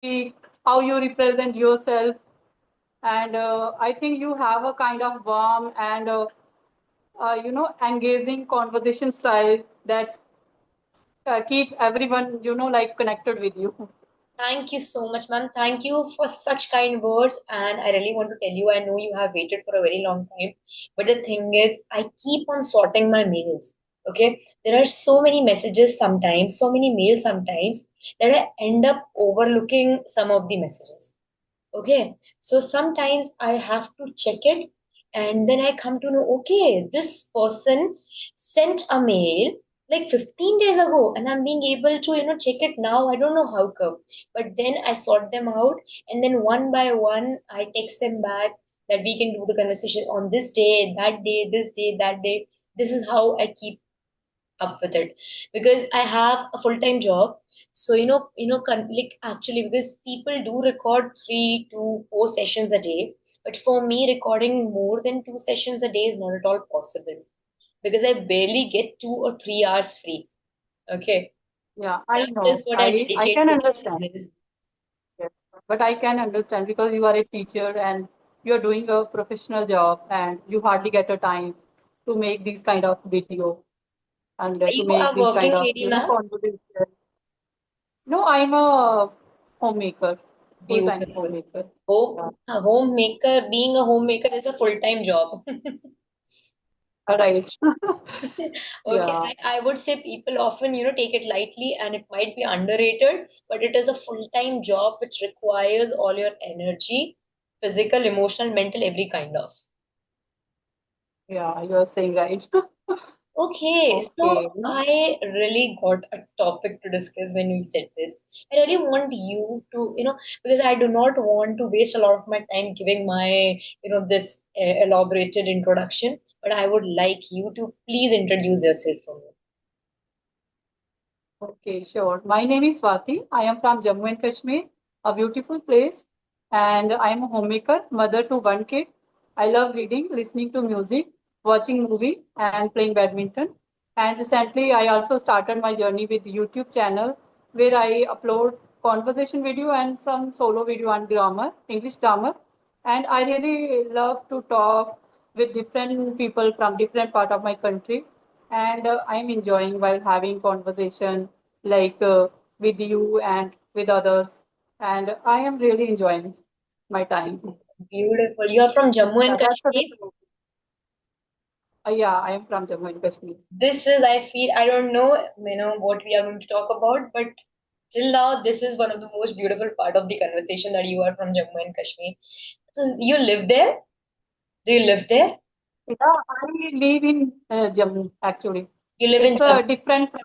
speak, how you represent yourself. And I think you have a kind of warm and engaging conversation style that keep everyone like connected with you. Thank you so much, ma'am. Thank you for such kind words. And I really want to tell you, I know you have waited for a very long time. But the thing is, I keep on sorting my mails. Okay. There are so many messages sometimes, so many mails sometimes that I end up overlooking some of the messages. Okay. So sometimes I have to check it and then I come to know, okay, this person sent a mail like 15 days ago and I'm being able to, check it now. I don't know how come. But then I sort them out and then one by one I text them back that we can do the conversation on this day, this day, that day. This is how I keep up with it because I have a full-time job. So like actually because people do record 3 to 4 sessions a day, but for me recording more than 2 sessions a day is not at all possible because I barely get 2 or 3 hours free. Okay, Yeah, I that know. is what I I dedicate can to understand. my. Yes. But I can understand because you are a teacher and you're doing a professional job and you hardly get a time to make these kind of video and Are to you make a these kind working of, lady, ma'am? conversation. No, I'm a homemaker, full-time Beautiful. homemaker. Yeah. A homemaker, being a homemaker is a full-time job. Right. Okay, Yeah. I would say people often, take it lightly and it might be underrated, but it is a full-time job which requires all your energy, physical, emotional, mental, every kind of. Yeah, you're saying right. Okay, Okay. so I really got a topic to discuss when we said this. I really want you to, because I do not want to waste a lot of my time giving my, this elaborated introduction, but I would like you to please introduce yourself for me. Okay, sure. My name is Swati. I am from Jammu and Kashmir, a beautiful place, and I am a homemaker, mother to one kid. I love reading, listening to music, watching movie, and playing badminton. And recently, I also started my journey with YouTube channel where I upload conversation video and some solo video on grammar, English grammar. And I really love to talk with different people from different part of my country and I'm enjoying while having conversation like with you and with others, and I am really enjoying my time. Beautiful. You are from Jammu Yeah, and that's a Kashmir. bit. Yeah, I am from Jammu and Kashmir. This is, I feel, I don't know, what we are going to talk about, but till now, this is one of the most beautiful part of the conversation that you are from Jammu and Kashmir. So you live there? Do you live there? Yeah, I live in Jammu actually. You live in It's Jammu. a different from,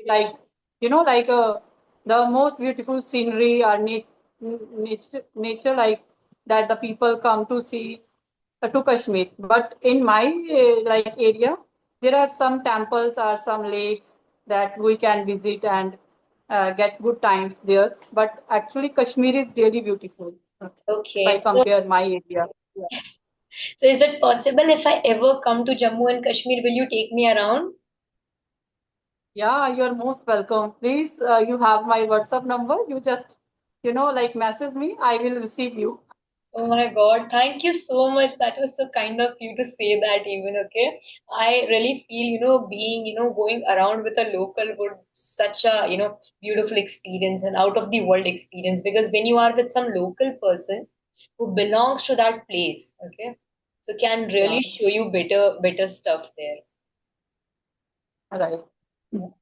like like the most beautiful scenery or nature like that the people come to see to Kashmir. But in my like area, there are some temples or some lakes that we can visit and get good times there. But actually, Kashmir is really beautiful if I Okay. compare my area. Yeah, So is it possible if I ever come to Jammu and Kashmir, will you take me around? yeah, you're most welcome. Please, you have my WhatsApp number. You just like message me. I will receive you. Oh my God, thank you so much. That was so kind of you to say that even, okay. I really feel, being, going around with a local would such a, beautiful experience and out of the world experience because when you are with some local person who belongs to that place, okay, so can Yeah, really show you better stuff there. right. You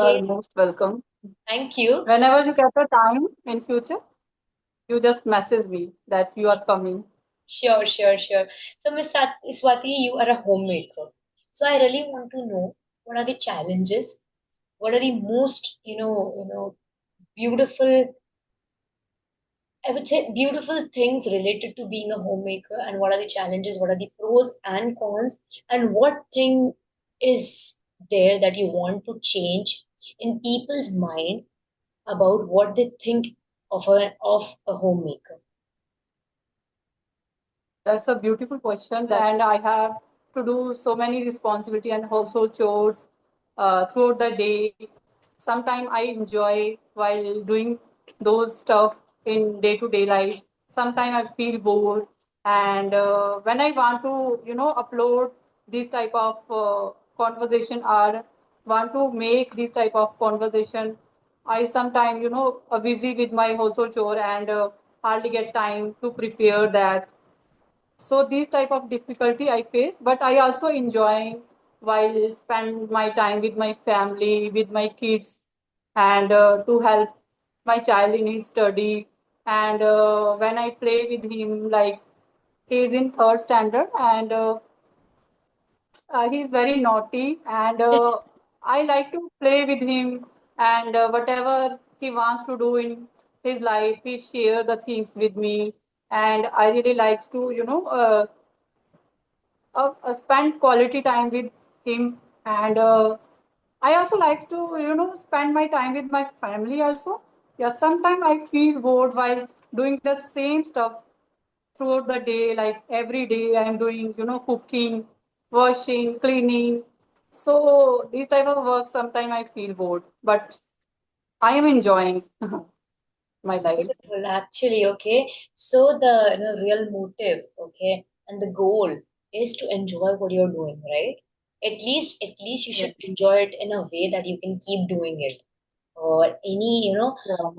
are Okay, most welcome. thank you. Whenever you get a time in future, you just message me that you are coming. Sure, sure, sure. So, Miss Swati, you are a homemaker. So, I really want to know what are the challenges, what are the most, beautiful, I would say beautiful things related to being a homemaker, and what are the challenges, what are the pros and cons, and what thing is there that you want to change in people's mind about what they think of a homemaker. That's a beautiful question. And I have to do so many responsibility and household chores throughout the day. Sometimes I enjoy while doing those stuff. in day-to-day life. Sometimes I feel bored, and when I want to, upload this type of conversation or want to make this type of conversation, I sometimes, busy with my household chore and hardly get time to prepare that. So these type of difficulty I face, but I also enjoy while spend my time with my family, with my kids, and to help my child in his study. And when I play with him, like he is in third standard, and he's very naughty, and I like to play with him, and whatever he wants to do in his life, he share the things with me, and I really likes to, spend quality time with him, and I also like to spend my time with my family also. Yeah, sometimes I feel bored while doing the same stuff throughout the day, like every day I am doing cooking, washing, cleaning. So these type of work sometimes I feel bored, but I am enjoying my life. Beautiful, actually, okay. So the real motive, okay, and the goal is to enjoy what you're doing, right? At least you Yeah. should enjoy it in a way that you can keep doing it. Or Yeah.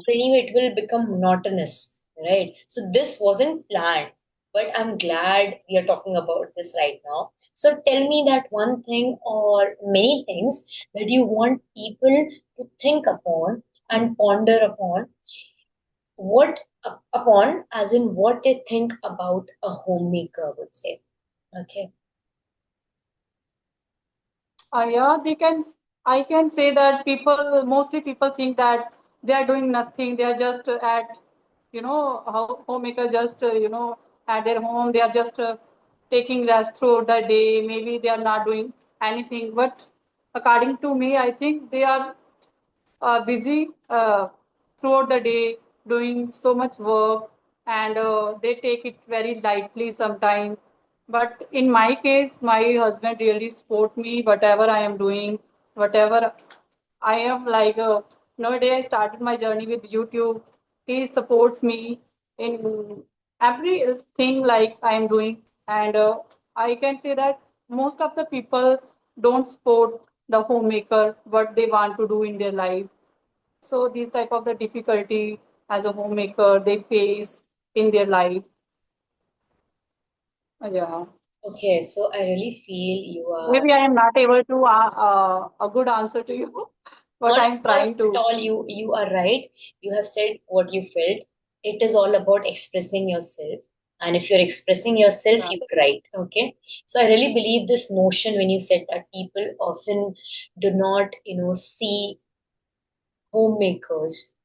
anyway, it will become monotonous, right? So this wasn't planned, but I'm glad we are talking about this right now. So tell me that one thing or many things that you want people to think upon and ponder upon what upon as in what they think about a homemaker, I would say. Okay. Yeah, they can. I can say that people, mostly people think that they are doing nothing. They are just at, homemaker just, at their home. They are just taking rest throughout the day. Maybe they are not doing anything. But according to me, I think they are busy throughout the day doing so much work, and they take it very lightly sometimes. But in my case, my husband really support me whatever I am doing, whatever I am like. Nowadays I started my journey with YouTube. He supports me in everything like I am doing, and I can say that most of the people don't support the homemaker what they want to do in their life. So these type of the difficulty as a homemaker they face in their life. Yeah. Okay, so I really feel you are Maybe I am not able to a good answer to you, but not I'm not trying at to. all. You are right. You have said what you felt. It is all about expressing yourself. And if you're expressing yourself, Yeah. you are right. Okay. So I really believe this notion when you said that people often do not, see homemakers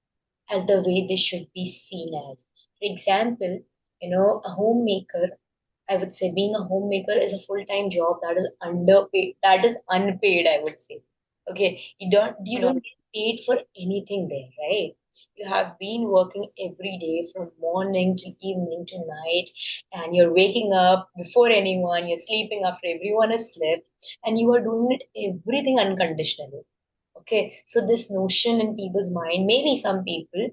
as the way they should be seen as. For example, a homemaker, I would say being a homemaker is a full-time job that is underpaid, that is unpaid, I would say. Okay, you don't Right. get paid for anything there, right? You have been working every day from morning to evening to night, and you're waking up before anyone, you're sleeping after everyone has slept, and you are doing it everything unconditionally. Okay, so this notion in people's mind, maybe some people,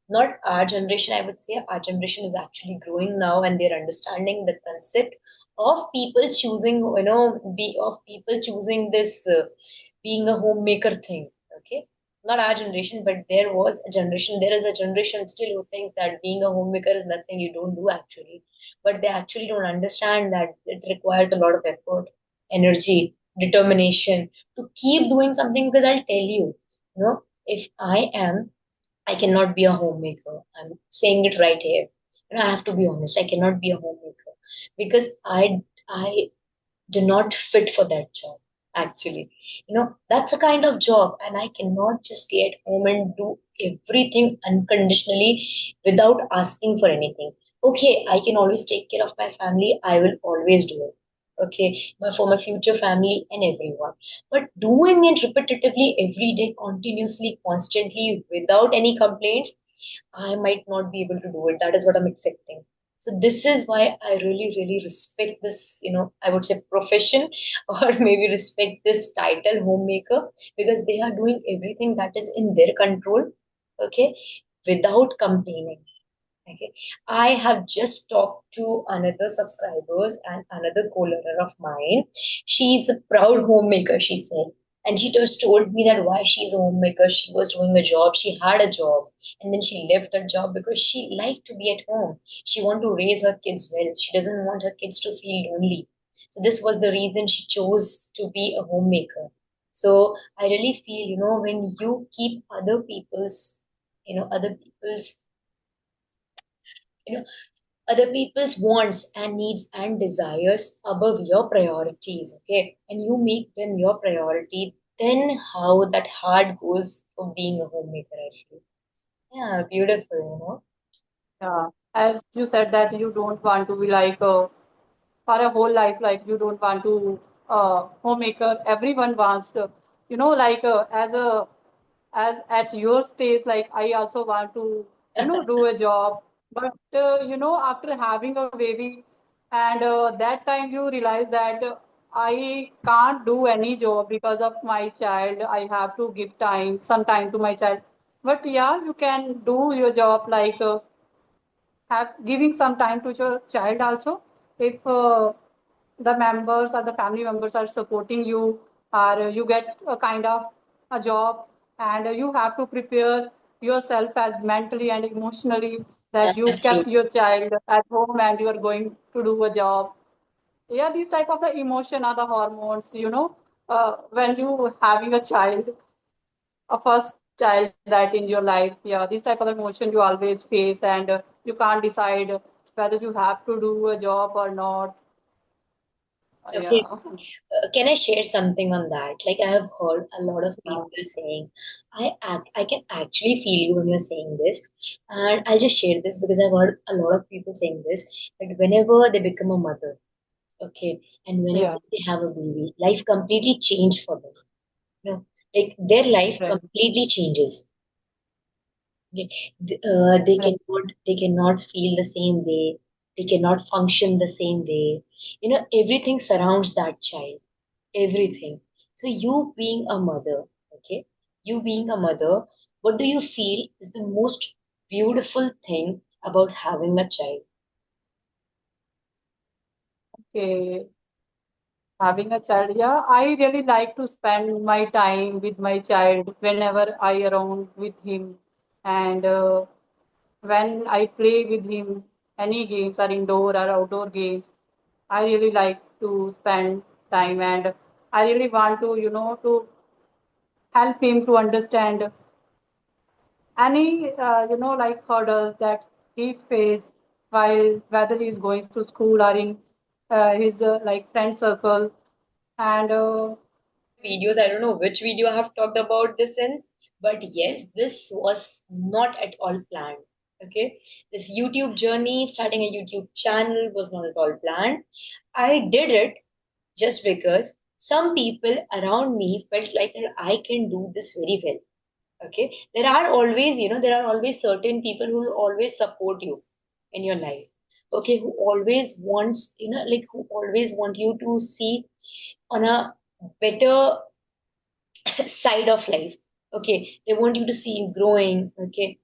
not our generation, I would say our generation is actually growing now and they're understanding the concept of people choosing, of people choosing this being a homemaker thing. Okay, not our generation, but there is a generation still who think that being a homemaker is nothing you don't do actually. But they actually don't understand that it requires a lot of effort, energy, determination to keep doing something because I'll tell you, if I cannot be a homemaker. I'm saying it right here. I have to be honest. I cannot be a homemaker because I do not fit for that job. Actually, that's a kind of job, and I cannot just stay at home and do everything unconditionally without asking for anything. Okay, I can always take care of my family. I will always do it. Okay, but for my future family and everyone. But doing it repetitively every day, continuously, constantly, without any complaints, I might not be able to do it. That is what I'm accepting. So this is why I really, really respect this, I would say profession or maybe respect this title homemaker because they are doing everything that is in their control, okay, without complaining. Okay. I have just talked to another subscribers and another co-learner of mine. She's a proud homemaker, she said. And she just told me that why she's a homemaker, she was doing a job, she had a job, and then she left that job because she liked to be at home. She wanted to raise her kids well. She doesn't want her kids to feel lonely. So this was the reason she chose to be a homemaker. So I really feel, when you keep other people's you know other people's wants and needs and desires above your priorities, okay, and you make them your priority, then how that heart goes of being a homemaker, I feel. Yeah, beautiful. Yeah. As you said that you don't want to be like for a whole life, like you don't want to homemaker. Everyone wants to, like as at your stage, like I also want to, do a job. But after having a baby, and that time you realize that I can't do any job because of my child. I have to give some time to my child. But yeah, you can do your job like. Have giving some time to your child also if the members or the family members are supporting you, or you get a kind of a job, and you have to prepare yourself as mentally and emotionally that you That's true. kept your child at home and you are going to do a job. Yeah, these type of the emotion are the hormones, when you having a child, a first child that in your life. Yeah, these type of emotion you always face, and you can't decide whether you have to do a job or not. Okay. Yeah. Can I share something on that? Like I have heard a lot of Yeah. people saying, I can actually feel you when you're saying this, and I'll just share this because I've heard a lot of people saying this that whenever they become a mother, okay, and whenever Yeah. they have a baby, life completely changed for them. Like their life Right. completely changes. Okay. Right. They cannot feel the same way. They cannot function the same way. Everything surrounds that child, everything. So you being a mother, okay, you being a mother, what do you feel is the most beautiful thing about having a child? Okay. Having a child, yeah, I really like to spend my time with my child whenever I around with him, and when I play with him, any games are indoor or outdoor games. I really like to spend time, and I really want to, to help him to understand any, like hurdles that he faced while whether he is going to school or in his like friend circle. And Videos, I don't know which video I have talked about this in, but yes, this was not at all planned. Okay, this YouTube journey, starting a YouTube channel, was not at all planned. I did it just because some people around me felt like that I can do this very well. Okay, there are always certain people who will always support you in your life. Okay, who always wants, like who always want you to see on a better side of life. Okay, they want you to see you growing. Okay,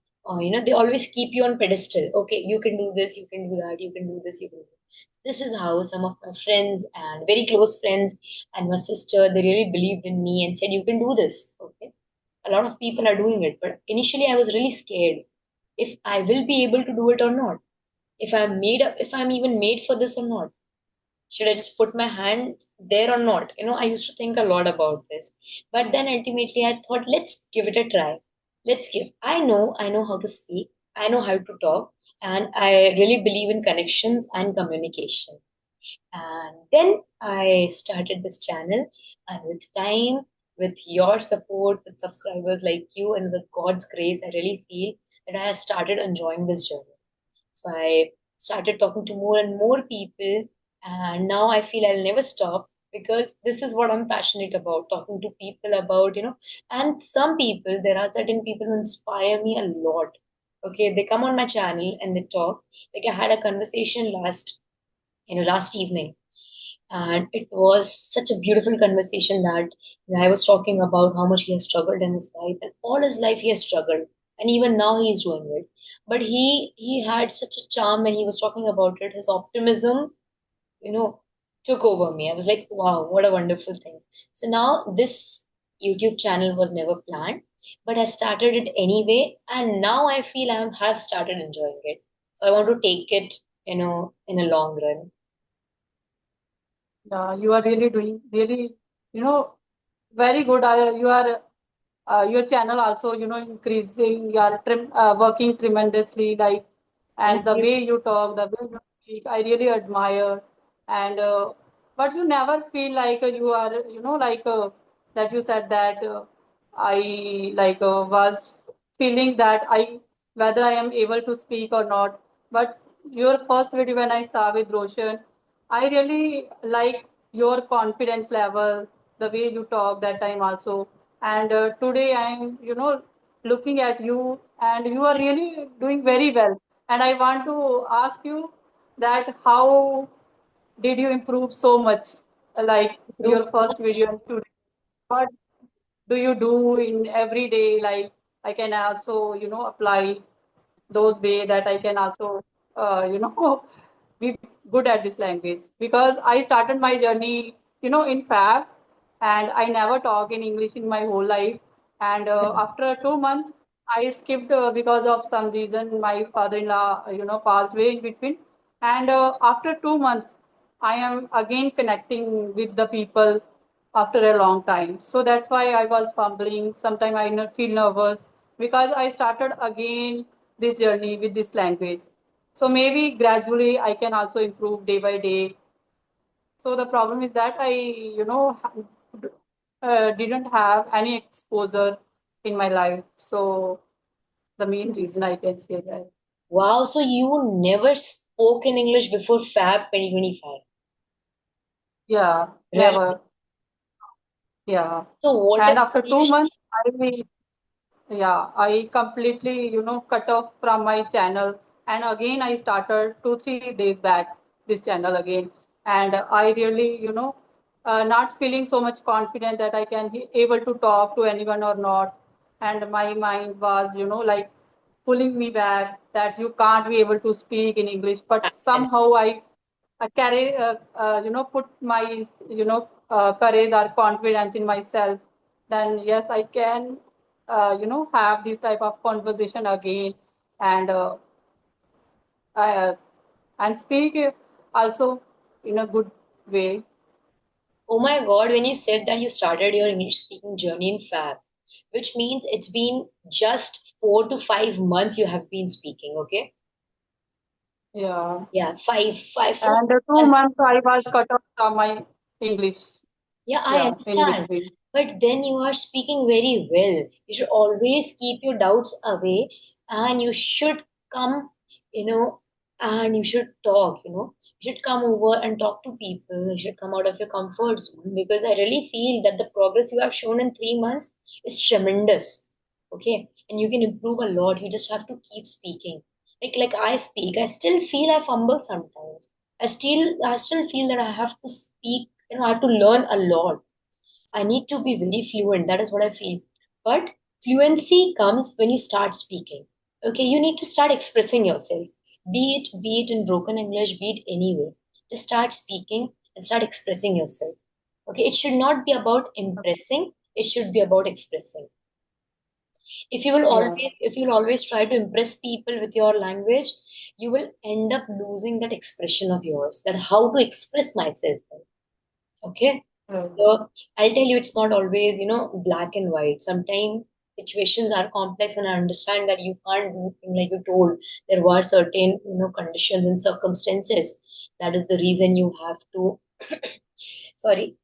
they always keep you on pedestal. Okay, you can do this, you can do that, you can do this, you can do that. This is how some of my friends and very close friends and my sister, they really believed in me and said you can do this. Okay, a lot of people are doing it, but initially I was really scared if I will be able to do it or not, if I'm even made for this or not. Should I just put my hand there or not? I used to think a lot about this. But then ultimately I thought, let's give it a try. Let's give. I know how to speak. I know how to talk. And I really believe in connections and communication. And then I started this channel. And with time, with your support, with subscribers like you, and with God's grace, I really feel that I have started enjoying this journey. So I started talking to more and more people, and now I feel I'll never stop because this is what I'm passionate about, talking to people about, and some people, there are certain people who inspire me a lot. Okay, they come on my channel and they talk. Like I had a conversation last evening, and it was such a beautiful conversation that I was talking about how much he has struggled in his life, and all his life he has struggled, and even now he is doing it. but he had such a charm when he was talking about it. His optimism, you know, took over me. I was like, wow, what a wonderful thing. So now this YouTube channel was never planned, but I started it anyway, and now I feel I have started enjoying it. So I want to take it, in a long run. You are really doing really, you know, very good. You are your channel also, increasing, you are working tremendously, like, Thank and the you. way you talk, the way you speak, I really admire. And but you never feel like you are, like that you said that I like was feeling that I whether I am able to speak or not. But your first video when I saw with Roshan, I really like your confidence level, the way you talk that time also. And today I'm, looking at you and you are really doing very well. And I want to ask you that how did you improve so much, like Improve your so first much. video and today? What do you do in every day? Like I can also, apply those way that I can also, be good at this language because I started my journey, in Fab, and I never talk in English in my whole life. And after 2 months, I skipped because of some reason. My father-in-law, passed away in between. And after 2 months, I am again connecting with the people after a long time. So that's why I was fumbling. Sometimes I feel nervous because I started again this journey with this language. So maybe gradually I can also improve day by day. So the problem is that I, didn't have any exposure in my life. So the main reason I can say that. Wow, so you never spoke in English before Fab 2025. Yeah, Really? never. Yeah. So what And if after two English? months, yeah, I completely, cut off from my channel. And again, I started 2, 3 days back this channel again. And I really, not feeling so much confident that I can be able to talk to anyone or not. And my mind was, like pulling me back that you can't be able to speak in English. But somehow I carry, put my, courage or confidence in myself. Then yes, I can, have this type of conversation again, and uh, and speak also in a good way. Oh my God, when you said that you started your English speaking journey in Fab, which means it's been just 4 to 5 months you have been speaking, okay? Yeah, Yeah, five, four and 2 months I was cut off from my English. Yeah, I Yeah, in understand. between. But then you are speaking very well. You should always keep your doubts away and you should come, you know, and you should talk, You should come over and talk to people. You should come out of your comfort zone because I really feel that the progress you have shown in 3 months is tremendous. Okay. And you can improve a lot. You just have to keep speaking. Like I speak, I still feel I fumble sometimes. I still feel that I have to speak, I have to learn a lot. I need to be very fluent. That is what I feel. But fluency comes when you start speaking. Okay, you need to start expressing yourself. Be it in broken English, be it anyway. Just start speaking and start expressing yourself. Okay, it should not be about impressing, it should be about expressing. Yeah, If you'll always try to impress people with your language, you will end up losing that expression of yours, that how to express myself. Okay. right. So I'll tell you, it's not always, black and white. Sometimes situations are complex, and I understand that you can't do things like you told. There were certain, conditions and circumstances. That is the reason you have to, sorry,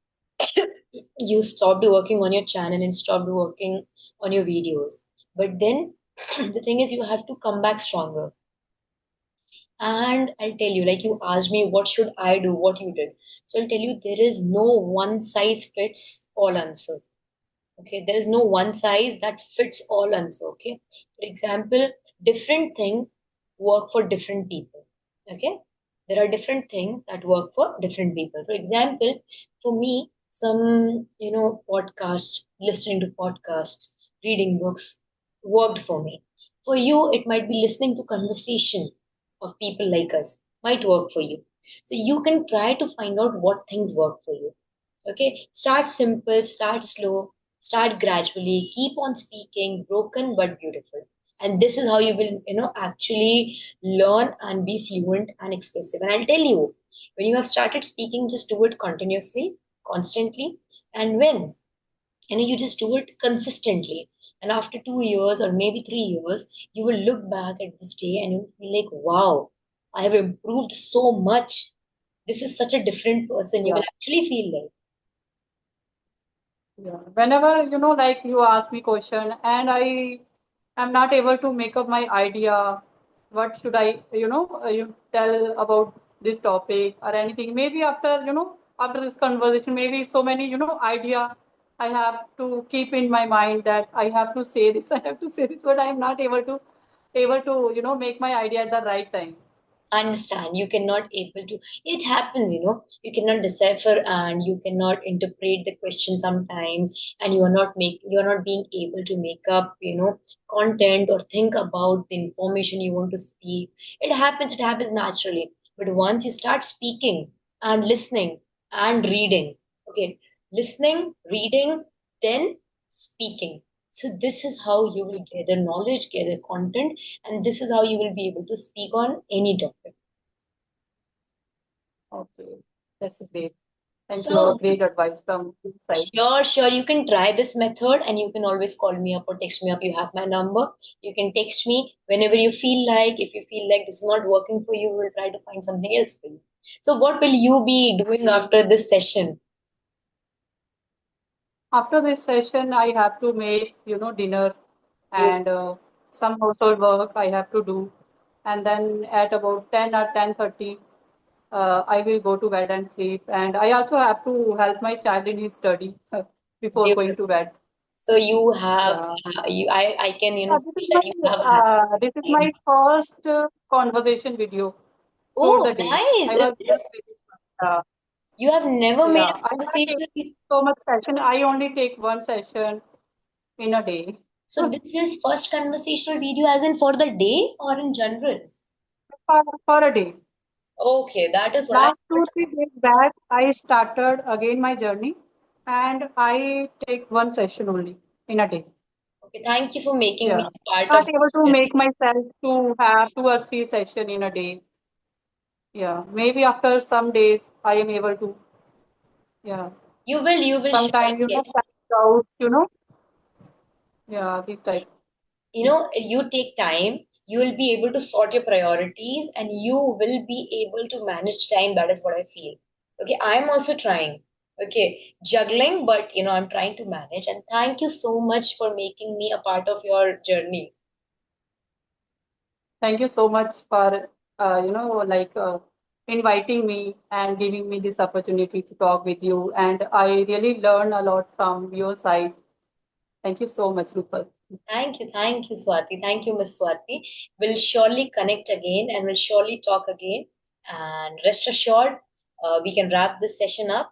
you stopped working on your channel and stopped working on your videos. But then the thing is, you have to come back stronger. And I'll tell you, like you asked me, what should I do? What you did. So I'll tell you, there is no one size fits all answer. Okay, there is no one size that fits all answer. Okay, for example, different thing work for different people. Okay, there are different things that work for different people. For example, for me, some podcasts, listening to podcasts, reading books worked for me. For you, it might be listening to conversation of people like us, might work for you. So you can try to find out what things work for you. Okay, start simple, start slow, start gradually, keep on speaking, broken but beautiful. And this is how you will, actually learn and be fluent and expressive. And I'll tell you, when you have started speaking, just do it continuously, constantly. And when you just do it consistently, and after 2 years or maybe 3 years, you will look back at this day and you'll feel like, wow, I have improved so much. This is such a different person. You Yeah. will actually feel like. Yeah. Whenever, like you ask me question and I am not able to make up my idea, what should I, you tell about this topic or anything. Maybe after, after this conversation, maybe so many, idea I have to keep in my mind that I have to say this, I have to say this, but I am not able to, make my idea at the right time. Understand, you cannot able to, it happens, you cannot decipher and you cannot interpret the question sometimes, and you are not being able to make up, content or think about the information you want to speak. It happens naturally. But once you start speaking and listening and reading, okay, listening, reading, then speaking, so this is how you will gather knowledge, gather content, and this is how you will be able to speak on any topic. Okay, that's great. Thank you. So, Great advice from this side. sure, sure, you can try this method and you can always call me up or text me up. You have my number. You can text me whenever you feel like. If you feel like this is not working for you, we'll try to find something else for you. So, what will you be doing Okay. after this session? After this session, I have to make, dinner You, and some household work I have to do. And then at about 10 or 10:30, I will go to bed and sleep. And I also have to help my child in his study before going beautiful. to bed. So, you have, Yeah. I can, This is feel that my you have a happy time. first conversation video throughout Oh, the day. nice. I Is was just this? uh, You have never made yeah. a I don't take conversation. so much session. I only take one session in a day. So, this is first conversational video as in for the day or in general? For a day. Okay, that is what I Last 2, 3 days back, I started again my journey, and I take one session only in a day. okay. Thank you for making me Yeah, a part not of able to it. make myself to have 2 or 3 session in a day. Yeah, maybe after some days I am able to. Yeah, You will surely sometimes get. out. Yeah, this type. You take time. You will be able to sort your priorities, and you will be able to manage time. That is what I feel. Okay, I am also trying. Okay, juggling, but I'm trying to manage. And thank you so much for making me a part of your journey. Thank you so much for inviting me and giving me this opportunity to talk with you. And I really learn a lot from your side. Thank you so much, Rupal. Thank you, Swati. Thank you, Miss Swati. We'll surely connect again and we'll surely talk again. And rest assured, we can wrap this session up.